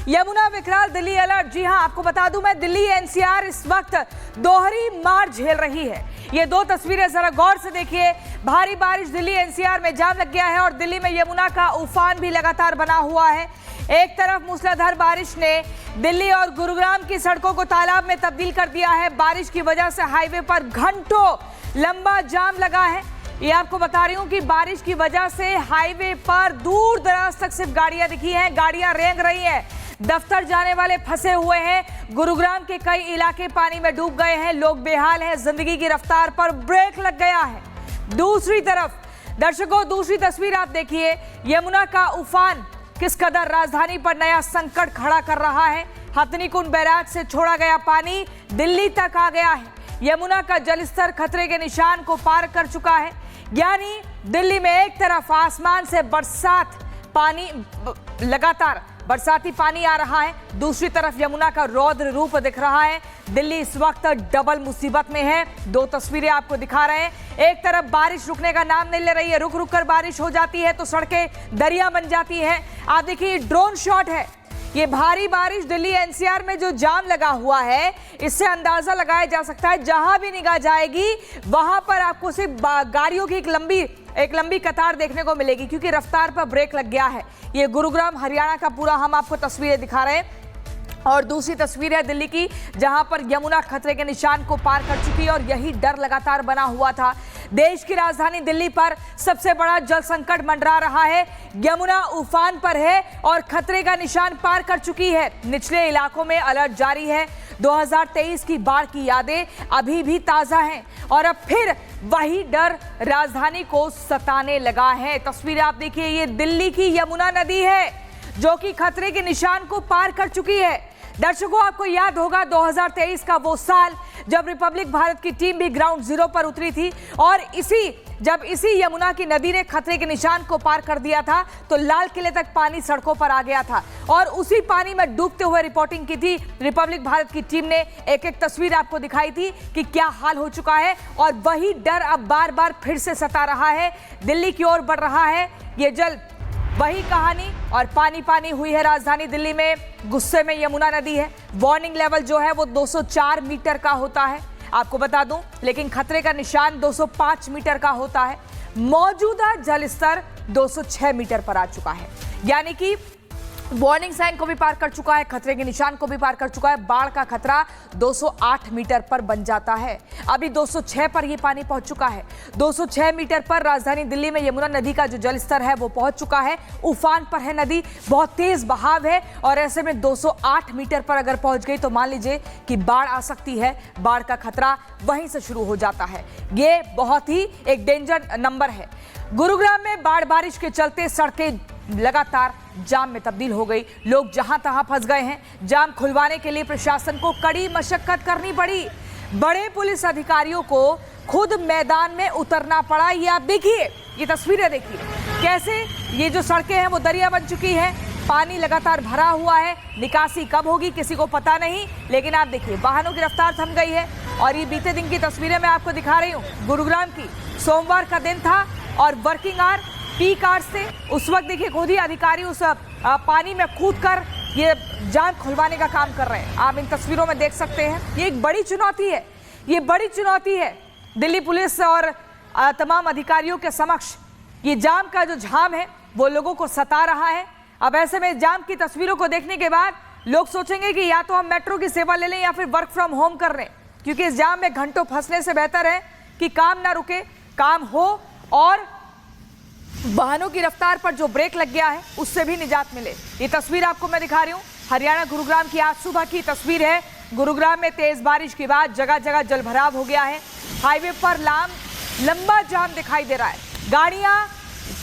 यमुना विकराल दिल्ली अलर्ट। जी हां, आपको बता दूं मैं, दिल्ली एनसीआर इस वक्त दोहरी मार झेल रही है। ये दो तस्वीरें जरा गौर से देखिए। भारी बारिश, दिल्ली एनसीआर में जाम लग गया है और दिल्ली में यमुना का उफान भी लगातार बना हुआ है। एक तरफ मूसलाधार बारिश ने दिल्ली और गुरुग्राम की सड़कों को तालाब में तब्दील कर दिया है। बारिश की वजह से हाईवे पर घंटों लंबा जाम लगा है। ये आपको बता रही हूं कि बारिश की वजह से हाईवे पर दूर दराज तक सिर्फ गाड़ियां दिखी हैं, गाड़ियां रेंग रही हैं। दफ्तर जाने वाले फंसे हुए हैं। गुरुग्राम के कई इलाके पानी में डूब गए हैं, लोग बेहाल हैं, जिंदगी की रफ्तार पर ब्रेक लग गया है। दूसरी तरफ दर्शकों, दूसरी तस्वीर आप देखिए, यमुना का उफान किस कदर राजधानी पर नया संकट खड़ा कर रहा है। हथनीकुंड बैराज से छोड़ा गया पानी दिल्ली तक आ गया है। यमुना का जलस्तर खतरे के निशान को पार कर चुका है। यानी दिल्ली में एक तरफ आसमान से लगातार बरसाती पानी आ रहा है, दूसरी तरफ यमुना का रौद्र रूप दिख रहा है। दिल्ली इस वक्त डबल मुसीबत में है। दो तस्वीरें आपको दिखा रहे हैं। एक तरफ बारिश रुकने का नाम नहीं ले रही है, रुक रुक कर बारिश हो जाती है तो सड़कें दरिया बन जाती हैं। आप देखिए, ड्रोन शॉट है। ये भारी बारिश, दिल्ली एनसीआर में जो जाम लगा हुआ है, इससे अंदाजा लगाया जा सकता है जहां भी निगाह जाएगी वहां पर आपको सिर्फ गाड़ियों की एक लंबी कतार देखने को मिलेगी, क्योंकि रफ्तार पर ब्रेक लग गया है। ये गुरुग्राम हरियाणा का पूरा हम आपको तस्वीरें दिखा रहे हैं। और दूसरी तस्वीर है दिल्ली की, जहां पर यमुना खतरे के निशान को पार कर चुकी है और यही डर लगातार बना हुआ था। देश की राजधानी दिल्ली पर सबसे बड़ा जल संकट मंडरा रहा है। यमुना उफान पर है और खतरे का निशान पार कर चुकी है। निचले इलाकों में अलर्ट जारी है। 2023 की बाढ़ की यादें अभी भी ताजा हैं और अब फिर वही डर राजधानी को सताने लगा है। तस्वीर आप देखिए, ये दिल्ली की यमुना नदी है जो कि खतरे के निशान को पार कर चुकी है। दर्शकों, आपको याद होगा 2023 का वो साल जब रिपब्लिक भारत की टीम भी ग्राउंड जीरो पर उतरी थी और जब इसी यमुना की नदी ने खतरे के निशान को पार कर दिया था तो लाल किले तक पानी सड़कों पर आ गया था और उसी पानी में डूबते हुए रिपोर्टिंग की थी रिपब्लिक भारत की टीम ने। एक एक तस्वीर आपको दिखाई थी कि क्या हाल हो चुका है और वही डर अब बार बार फिर से सता रहा है। दिल्ली की ओर बढ़ रहा है ये जल, वही कहानी और पानी पानी हुई है राजधानी दिल्ली में। गुस्से में यमुना नदी है। वार्निंग लेवल जो है वो 204 मीटर का होता है, आपको बता दूं, लेकिन खतरे का निशान 205 मीटर का होता है। मौजूदा जल स्तर 206 मीटर पर आ चुका है, यानी कि वार्निंग साइन को भी पार कर चुका है, खतरे के निशान को भी पार कर चुका है। बाढ़ का खतरा 208 मीटर पर बन जाता है। अभी 206 पर यह पानी पहुंच चुका है। 206 मीटर पर राजधानी दिल्ली में यमुना नदी का जो जल स्तर है वो पहुंच चुका है। उफान पर है नदी, बहुत तेज बहाव है और ऐसे में 208 मीटर पर अगर पहुंच गई तो मान लीजिए कि बाढ़ आ सकती है। बाढ़ का खतरा वहीं से शुरू हो जाता है। ये बहुत ही एक डेंजर नंबर है। गुरुग्राम में बाढ़ बारिश के चलते सड़कें लगातार जाम में तब्दील हो गई। लोग जहां तहां फंस गए हैं। जाम खुलवाने के लिए प्रशासन को कड़ी मशक्कत करनी पड़ी। बड़े पुलिस अधिकारियों को खुद मैदान में उतरना पड़ा। ये आप देखिए, ये तस्वीरें देखिए कैसे ये जो सड़कें हैं वो दरिया बन चुकी हैं। पानी लगातार भरा हुआ है। निकासी कब होगी किसी को पता नहीं, लेकिन आप देखिए वाहनों की रफ्तार थम गई है। और ये बीते दिन की तस्वीरें मैं आपको दिखा रही हूँ गुरुग्राम की। सोमवार का दिन था और वर्किंग आवर पीक आवर्स से उस वक्त देखिए खुद ही अधिकारी उस पानी में कूदकर ये जाम खुलवाने का काम कर रहे हैं। आप इन तस्वीरों में देख सकते हैं। ये एक बड़ी चुनौती है, ये बड़ी चुनौती है दिल्ली पुलिस और तमाम अधिकारियों के समक्ष। ये जाम का जो झाम है वो लोगों को सता रहा है। अब ऐसे में जाम की तस्वीरों को देखने के बाद लोग सोचेंगे कि या तो हम मेट्रो की सेवा ले लें या फिर वर्क फ्रॉम होम कर लें, क्योंकि इस जाम में घंटों फंसने से बेहतर है कि काम ना रुके, काम हो और वाहनों की रफ्तार पर जो ब्रेक लग गया है उससे भी निजात मिले। ये तस्वीर आपको मैं दिखा रही हूँ हरियाणा गुरुग्राम की आज सुबह की तस्वीर है। गुरुग्राम में तेज बारिश के बाद जगह जगह जलभराव हो गया है। हाईवे पर लंबा जाम दिखाई दे रहा है। गाड़ियां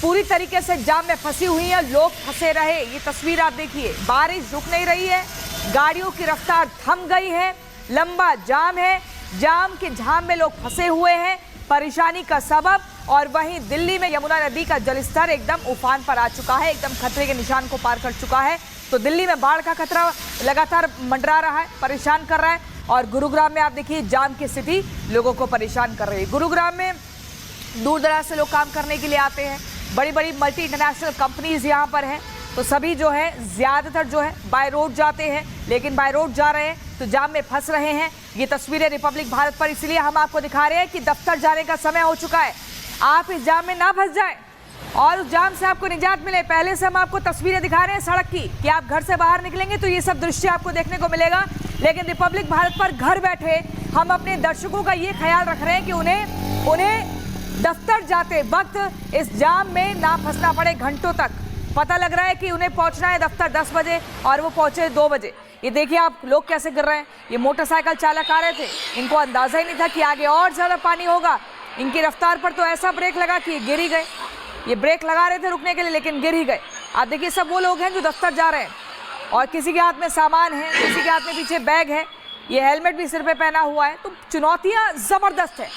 पूरी तरीके से जाम में फंसी हुई हैं, लोग फंसे रहे। ये तस्वीर आप देखिए, बारिश रुक नहीं रही है, गाड़ियों की रफ्तार थम गई है, लंबा जाम है, जाम के झाम में लोग फंसे हुए हैं। परेशानी का सबब और वहीं दिल्ली में यमुना नदी का जलस्तर एकदम उफान पर आ चुका है, एकदम खतरे के निशान को पार कर चुका है। तो दिल्ली में बाढ़ का खतरा लगातार मंडरा रहा है, परेशान कर रहा है। और गुरुग्राम में आप देखिए जाम की स्थिति लोगों को परेशान कर रही है। गुरुग्राम में दूर दराज से लोग काम करने के लिए आते हैं। बड़ी बड़ी मल्टी इंटरनेशनल कंपनीज यहाँ पर हैं। तो सभी जो है ज्यादातर जो है बाय रोड जाते हैं, लेकिन बाय रोड जा रहे हैं तो जाम में फंस रहे हैं। ये तस्वीरें रिपब्लिक भारत पर इसलिए हम आपको दिखा रहे हैं कि दफ्तर जाने का समय हो चुका है, आप इस जाम में ना फंस जाएं और उस जाम से आपको निजात मिले। पहले से हम आपको तस्वीरें दिखा रहे हैं सड़क की कि आप घर से बाहर निकलेंगे तो ये सब दृश्य आपको देखने को मिलेगा, लेकिन रिपब्लिक भारत पर घर बैठे हम अपने दर्शकों का ये ख्याल रख रहे हैं कि उन्हें दफ्तर जाते वक्त इस जाम में ना फंसना पड़े घंटों तक। पता लग रहा है कि उन्हें पहुंचना है दफ्तर 10 बजे और वो पहुंचे 2 बजे। ये देखिए आप लोग कैसे गिर रहे हैं। ये मोटरसाइकिल चालक आ रहे थे, इनको अंदाजा ही नहीं था कि आगे और ज्यादा पानी होगा। इनकी रफ्तार पर तो ऐसा ब्रेक लगा कि ये गिर ही गए। ये ब्रेक लगा रहे थे रुकने के लिए, लेकिन गिर ही गए। आप देखिए सब वो लोग हैं जो दफ्तर जा रहे हैं और किसी के हाथ में सामान है, किसी के हाथ में पीछे बैग है, ये हेलमेट भी सिर पे पहना हुआ है। तो चुनौतियां जबरदस्त है।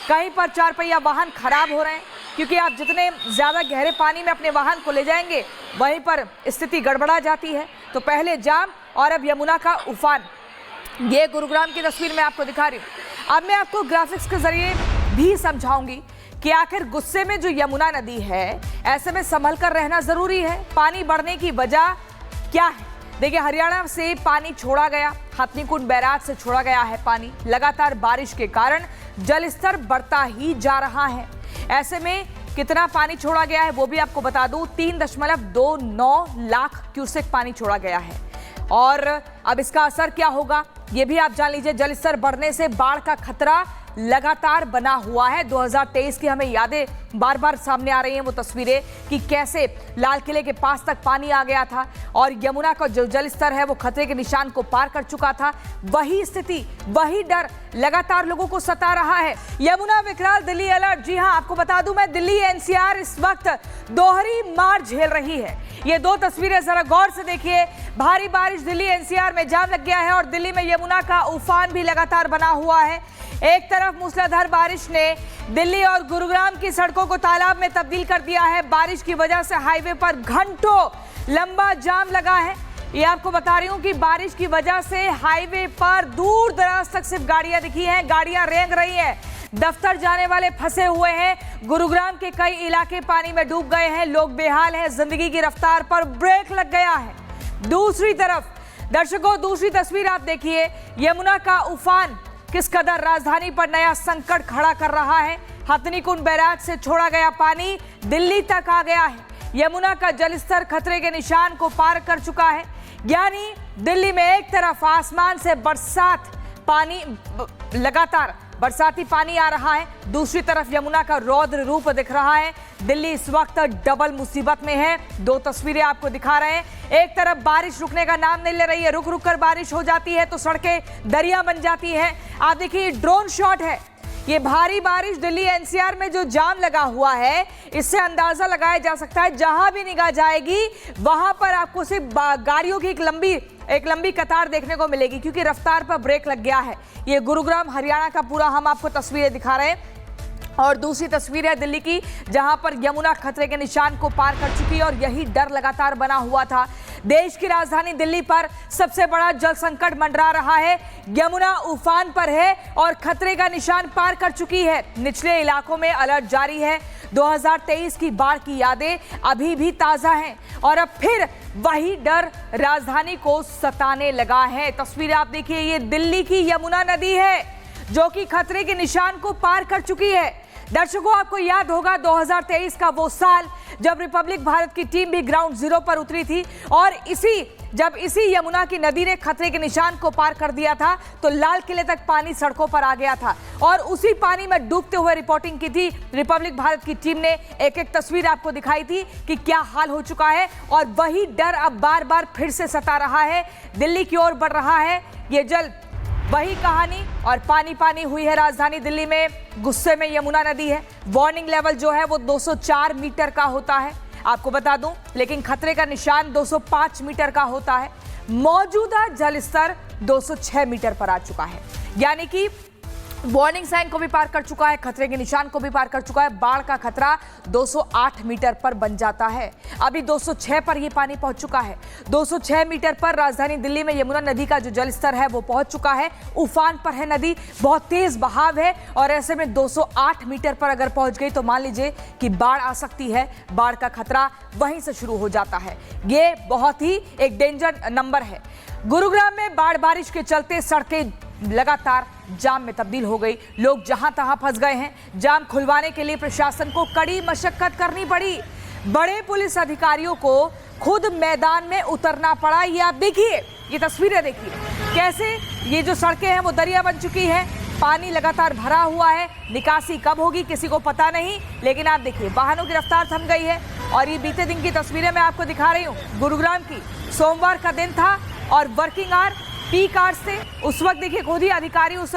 कहीं पर 4 पहिया वाहन खराब हो रहे हैं क्योंकि आप जितने ज्यादा गहरे पानी में अपने वाहन को ले जाएंगे वहीं पर स्थिति गड़बड़ा जाती है। तो पहले जाम और अब यमुना का उफान। ये गुरुग्राम की तस्वीर मैं आपको दिखा रही हूँ। अब मैं आपको ग्राफिक्स के जरिए भी समझाऊंगी कि आखिर गुस्से में जो यमुना नदी है, ऐसे में संभल कर रहना जरूरी है। पानी बढ़ने की वजह क्या है? देखिए हरियाणा से पानी छोड़ा गया, हथनीकुंड बैराज से छोड़ा गया है पानी। लगातार बारिश के कारण जलस्तर बढ़ता ही जा रहा है। ऐसे में कितना पानी छोड़ा गया है वो भी आपको बता दूं, 3.29 लाख क्यूसेक पानी छोड़ा गया है। और अब इसका असर क्या होगा ये भी आप जान लीजिए। जलस्तर बढ़ने से बाढ़ का खतरा लगातार बना हुआ है। 2023 की हमें यादें बार बार सामने आ रही हैं, वो तस्वीरें कि कैसे लाल किले के पास तक पानी आ गया था और यमुना का जो जलस्तर है वो खतरे के निशान को पार कर चुका था। वही स्थिति, वही डर लगातार लोगों को सता रहा है। यमुना विकराल, दिल्ली अलर्ट। जी हां, आपको बता दूं मैं, दिल्ली एनसीआर इस वक्त दोहरी मार झेल रही है। ये 2 तस्वीरें जरा गौर से देखिए। भारी बारिश, दिल्ली एनसीआर में जाम लग गया है और दिल्ली में यमुना का उफान भी लगातार बना हुआ है। एक तरफ मूसलाधार बारिश ने दिल्ली और गुरुग्राम की सड़कों को तालाब में तब्दील कर दिया है। बारिश की वजह से हाईवे पर घंटों लंबा जाम लगा है। ये आपको बता रही हूं कि बारिश की वजह से हाईवे पर दूर दराज तक सिर्फ गाड़ियां दिखी हैं, गाड़ियां रेंग रही हैं। दफ्तर जाने वाले फंसे हुए हैं। गुरुग्राम के कई इलाके पानी में डूब गए हैं, लोग बेहाल हैं। जिंदगी की रफ्तार पर ब्रेक लग गया है। दूसरी तरफ दर्शकों, दूसरी तस्वीर आप देखिए। यमुना का उफान किस कदर राजधानी पर नया संकट खड़ा कर रहा है। हथनीकुंड बैराज से छोड़ा गया पानी दिल्ली तक आ गया है। यमुना का जलस्तर खतरे के निशान को पार कर चुका है। यानी दिल्ली में एक तरफ आसमान से लगातार बरसाती पानी आ रहा है, दूसरी तरफ यमुना का रौद्र रूप दिख रहा है। दिल्ली इस वक्त डबल मुसीबत में है। 2 तस्वीरें आपको दिखा रहे हैं। एक तरफ बारिश रुकने का नाम नहीं ले रही है, रुक रुक कर बारिश हो जाती है तो सड़कें दरिया बन जाती हैं। आप देखिए ड्रोन शॉट है। ये भारी बारिश, दिल्ली एनसीआर में जो जाम लगा हुआ है, इससे अंदाजा लगाया जा सकता है जहां भी निगाह जाएगी वहां पर आपको सिर्फ गाड़ियों की एक लंबी कतार देखने को मिलेगी क्योंकि रफ्तार पर ब्रेक लग गया है। ये गुरुग्राम हरियाणा का पूरा हम आपको तस्वीरें दिखा रहे हैं। और दूसरी तस्वीर है दिल्ली की, जहां पर यमुना खतरे के निशान को पार कर चुकी है और यही डर लगातार बना हुआ था। देश की राजधानी दिल्ली पर सबसे बड़ा जल संकट मंडरा रहा है। यमुना उफान पर है और खतरे का निशान पार कर चुकी है। निचले इलाकों में अलर्ट जारी है। 2023 की बाढ़ की यादें अभी भी ताजा हैं और अब फिर वही डर राजधानी को सताने लगा है। तस्वीर आप देखिए, ये दिल्ली की यमुना नदी है जो कि खतरे के निशान को पार कर चुकी है। दर्शकों, आपको याद होगा 2023 का वो साल जब रिपब्लिक भारत की टीम भी ग्राउंड जीरो पर उतरी थी और जब इसी यमुना की नदी ने खतरे के निशान को पार कर दिया था तो लाल किले तक पानी सड़कों पर आ गया था और उसी पानी में डूबते हुए रिपोर्टिंग की थी रिपब्लिक भारत की टीम ने। एक एक तस्वीर आपको दिखाई थी कि क्या हाल हो चुका है और वही डर अब बार बार फिर से सता रहा है। दिल्ली की ओर बढ़ रहा है ये जल, वही कहानी और पानी पानी हुई है राजधानी दिल्ली में। गुस्से में यमुना नदी है। वार्निंग लेवल जो है वो 204 मीटर का होता है, आपको बता दूं, लेकिन खतरे का निशान 205 मीटर का होता है। मौजूदा जल स्तर 206 मीटर पर आ चुका है। यानी कि वार्निंग साइन को भी पार कर चुका है, खतरे के निशान को भी पार कर चुका है। बाढ़ का खतरा 208 मीटर पर बन जाता है। अभी 206 पर ये पानी पहुंच चुका है। 206 मीटर पर राजधानी दिल्ली में यमुना नदी का जो जलस्तर है वो पहुंच चुका है। उफान पर है नदी, बहुत तेज बहाव है और ऐसे में 208 मीटर पर अगर पहुंच गई तो मान लीजिए कि बाढ़ आ सकती है। बाढ़ का खतरा वहीं से शुरू हो जाता है। ये बहुत ही एक डेंजर नंबर है। गुरुग्राम में बाढ़ बारिश के चलते सड़कें लगातार जाम में तब्दील हो गई। लोग जहां तहां फंस गए हैं। जाम खुलवाने के लिए प्रशासन को कड़ी मशक्कत करनी पड़ी। बड़े पुलिस अधिकारियों को खुद मैदान में उतरना पड़ा। ये आप देखिए, ये तस्वीरें देखिए कैसे ये जो सड़कें हैं वो दरिया बन चुकी है। पानी लगातार भरा हुआ है। निकासी कब होगी किसी को पता नहीं, लेकिन आप देखिए वाहनों की रफ्तार थम गई है। और ये बीते दिन की तस्वीरें मैं आपको दिखा रही हूँ। गुरुग्राम की सोमवार का दिन था और वर्किंग आवर पीक आवर्स थे। उस वक्त देखिए खुद ही अधिकारी उस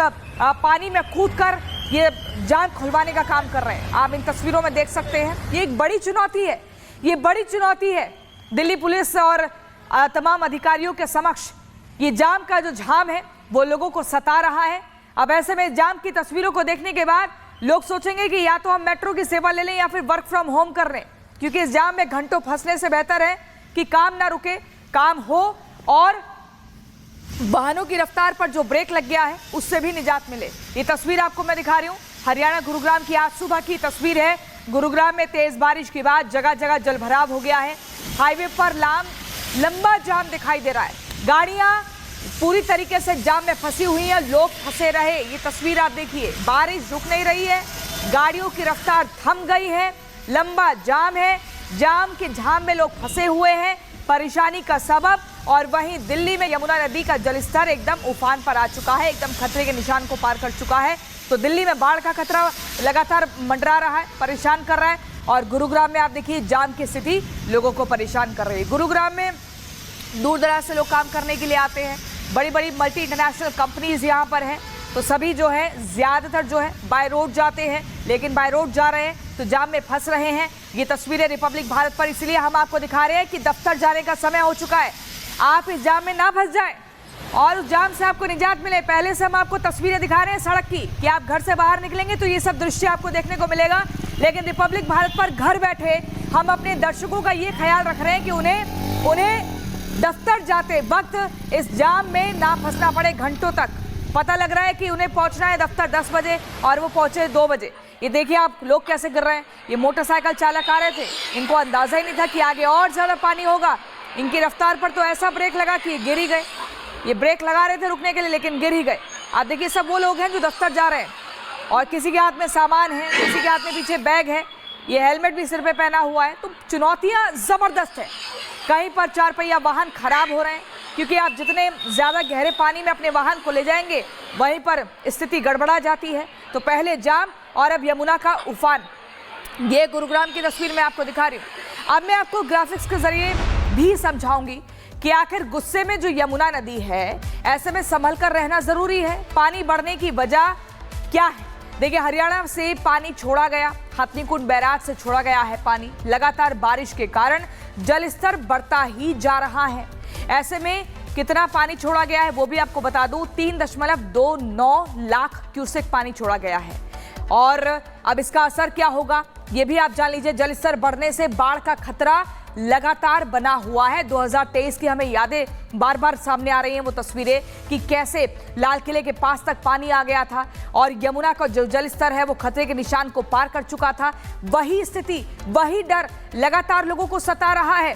पानी में कूदकर ये जाम खुलवाने का काम कर रहे हैं। आप इन तस्वीरों में देख सकते हैं। ये एक बड़ी चुनौती है, ये बड़ी चुनौती है दिल्ली पुलिस और तमाम अधिकारियों के समक्ष। ये जाम का जो झाम है वो लोगों को सता रहा है। अब ऐसे में जाम की तस्वीरों को देखने के बाद लोग सोचेंगे कि या तो हम मेट्रो की सेवा ले लें या फिर वर्क फ्रॉम होम कर लें, क्योंकि इस जाम में घंटों फंसने से बेहतर है कि काम ना रुके, काम हो और वाहनों की रफ्तार पर जो ब्रेक लग गया है उससे भी निजात मिले। ये तस्वीर आपको मैं दिखा रही हूँ हरियाणा गुरुग्राम की आज सुबह की तस्वीर है। गुरुग्राम में तेज बारिश के बाद जगह जगह जलभराव हो गया है। हाईवे पर लंबा जाम दिखाई दे रहा है। गाड़ियां पूरी तरीके से जाम में फंसी हुई हैं, लोग फंसे रहे। ये तस्वीर आप देखिए, बारिश रुक नहीं रही है, गाड़ियों की रफ्तार थम गई है, लंबा जाम है, जाम के झाम में लोग फंसे हुए हैं। परेशानी का सबब और वहीं दिल्ली में यमुना नदी का जलस्तर एकदम उफान पर आ चुका है, एकदम खतरे के निशान को पार कर चुका है। तो दिल्ली में बाढ़ का खतरा लगातार मंडरा रहा है, परेशान कर रहा है। और गुरुग्राम में आप देखिए जाम की स्थिति लोगों को परेशान कर रही है। गुरुग्राम में दूर दराज से लोग काम करने के लिए आते हैं। बड़ी बड़ी मल्टी इंटरनेशनल कंपनीज यहाँ पर हैं, तो सभी जो है ज़्यादातर जो है बाय रोड जाते हैं, लेकिन बाय रोड जा रहे हैं तो जाम में फंस रहे हैं। ये तस्वीरें रिपब्लिक भारत पर इसलिए हम आपको दिखा रहे हैं कि दफ्तर जाने का समय हो चुका है। आप इस जाम में ना फंस जाएं और उस जाम से आपको निजात मिले। पहले से हम आपको तस्वीरें दिखा रहे हैं सड़क की कि आप घर से बाहर निकलेंगे तो ये सब दृश्य आपको देखने को मिलेगा। लेकिन रिपब्लिक भारत पर घर बैठे हम अपने दर्शकों का ये ख्याल रख रहे हैं कि उन्हें दफ्तर जाते वक्त इस जाम में ना फंसना पड़े घंटों तक। पता लग रहा है कि उन्हें पहुंचना है दफ्तर 10 बजे और वो पहुंचे 2 बजे। ये देखिए आप लोग कैसे गिर रहे हैं। ये मोटरसाइकिल चालक आ रहे थे, इनको अंदाजा ही नहीं था कि आगे और ज़्यादा पानी होगा। इनकी रफ्तार पर तो ऐसा ब्रेक लगा कि गिर ही गए। ये ब्रेक लगा रहे थे रुकने के लिए, लेकिन गिर ही गए। आप देखिए सब वो लोग हैं जो दफ्तर जा रहे हैं और किसी के हाथ में सामान है, किसी के हाथ में पीछे बैग है, ये हेलमेट भी सिर पे पहना हुआ है। तो चुनौतियाँ ज़बरदस्त है। कहीं पर 4 पहिया वाहन खराब हो रहे हैं, क्योंकि आप जितने ज़्यादा गहरे पानी में अपने वाहन को ले जाएंगे वहीं पर स्थिति गड़बड़ा जाती है। तो पहले जाम और अब यमुना का उफान। ये गुरुग्राम की तस्वीर मैं आपको दिखा रही हूँ। अब मैं आपको ग्राफिक्स के जरिए भी समझाऊंगी कि आखिर गुस्से में जो यमुना नदी है, ऐसे में संभल कर रहना ज़रूरी है। पानी बढ़ने की वजह क्या है? देखिए हरियाणा से पानी छोड़ा गया, हथनीकुंड बैराज से छोड़ा गया है पानी। लगातार बारिश के कारण जलस्तर बढ़ता ही जा रहा है। ऐसे में कितना पानी छोड़ा गया है वो भी आपको बता दूं, 3.29 लाख क्यूसेक पानी छोड़ा गया है। और अब इसका असर क्या होगा ये भी आप जान लीजिए। जलस्तर बढ़ने से बाढ़ का खतरा लगातार बना हुआ है। 2023 की हमें यादें बार बार सामने आ रही हैं, वो तस्वीरें कि कैसे लाल किले के पास तक पानी आ गया था और यमुना का जो जलस्तर है वो खतरे के निशान को पार कर चुका था। वही स्थिति, वही डर लगातार लोगों को सता रहा है।